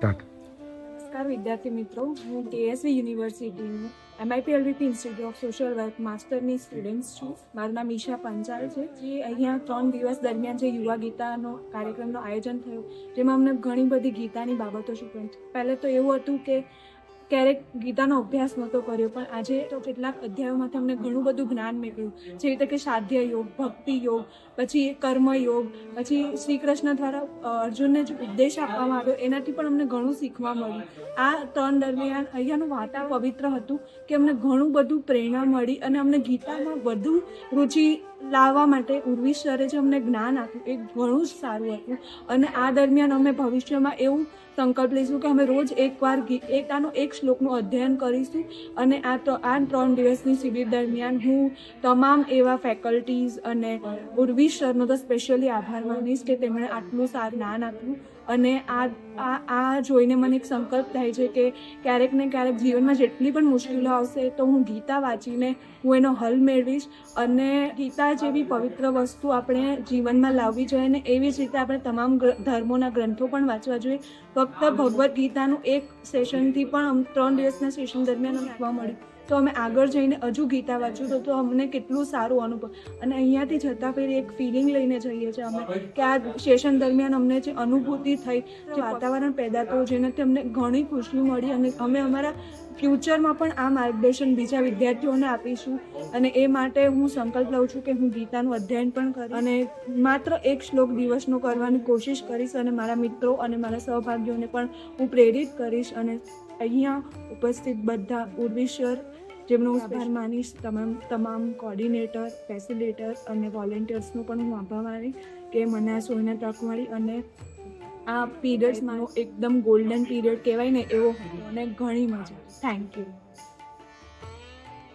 Start. નમસ્કાર વિદ્યાર્થી મિત્રો, હું કેએસવી યુનિવર્સિટીનું MIPLVP institute of social work માસ્ટરની સ્ટુડન્ટ છું. મારું નામ ઈશા પંચાલ છે. જે અહીંયા 3 દિવસ દરમિયાન જે યુવા ગીતાનો કાર્યક્રમનું આયોજન થયું, જેમાં અમને ઘણી બધી ગીતાની બાબતો શીખવી. પહેલે તો એવું હતું કે ક્યારેક ગીતાનો અભ્યાસ નહોતો કર્યો, પણ આજે તો કેટલાક અધ્યાયોમાંથી અમને ઘણું બધું જ્ઞાન મેળવ્યું. જેવી રીતે કે સાધ્ય યોગ, ભક્તિ યોગ, પછી કર્મ યોગ, પછી શ્રી કૃષ્ણ દ્વારા અર્જુનને જે ઉપદેશ આપવામાં આવ્યો એનાથી પણ અમને ઘણું શીખવા મળ્યું. આ ટર્ન દરમિયાન અહીંયાનું વાતાવરણ પવિત્ર હતું કે અમને ઘણું બધું પ્રેરણા મળી અને અમને ગીતામાં વધુ રુચિ લાવવા માટે ઉર્વી સરે જે અમને જ્ઞાન આપ્યું એ ઘણું જ સારું હતું. અને આ દરમિયાન અમે ભવિષ્યમાં એવું સંકલ્પ લઈશું કે અમે રોજ એકનો એક શ્લોકનું અધ્યયન કરીશું. અને આ 3 દિવસની શિબિર દરમિયાન હું તમામ એવા ફેકલ્ટીઝ અને ઉર્વી સરનો તો સ્પેશિયલી આભાર માનીશ કે તેમણે આટલું સારું જ્ઞાન આપ્યું. અને આ જોઈને મને એક સંકલ્પ થાય છે કે ક્યારેક ને ક્યારેક જીવનમાં જેટલી પણ મુશ્કેલીઓ આવશે તો હું ગીતા વાંચીને હું એનો હલ મેળવીશ. અને ગીતા જેવી પવિત્ર વસ્તુ આપણે જીવનમાં લાવવી જોઈએ અને એવી જ રીતે આપણે તમામ ધર્મોના ગ્રંથો પણ વાંચવા જોઈએ. ફક્ત ભગવદ્ ગીતાનું એક સેશનથી પણ 3 દિવસના સેશન દરમિયાન અમને શીખવા મળ્યું. તો અમે આગળ જઈને હજુ ગીતા વાંચ્યું તો અમને કેટલું સારું અનુભવ. અને અહીંયાથી જતાં પહેલી એક ફિલિંગ લઈને જઈએ છીએ અમે કે આ સેશન દરમિયાન અમને જે અનુભૂતિ થઈ, જે વાતાવરણ પેદા થયું, જેનાથી અમને ઘણી ખુશી મળી. અને અમે અમારા ફ્યુચરમાં પણ આ માર્ગદર્શન બીજા વિદ્યાર્થીઓને આપીશું. અને એ માટે હું સંકલ્પ લઉં છું કે હું ગીતાનું અધ્યયન પણ કરીશ અને માત્ર એક શ્લોક દિવસનો કરવાની કોશિશ કરીશ. અને મારા મિત્રો અને મારા સહભાગીઓને પણ હું પ્રેરિત કરીશ. અને અહીંયા ઉપસ્થિત બધા ઉર્વીશ્વર જેમનો હું આભાર માનીશ, તમામ કોર્ડિનેટર, ફેસિલિટેટર અને વોલેન્ટિયર્સનો પણ હું આભાર માનીશ કે મને આ શોને તક મળી. અને આ પીરિયડ્સ મારો એકદમ ગોલ્ડન પીરિયડ કહેવાય ને એવો હતો અને ઘણી મજા. Thank you.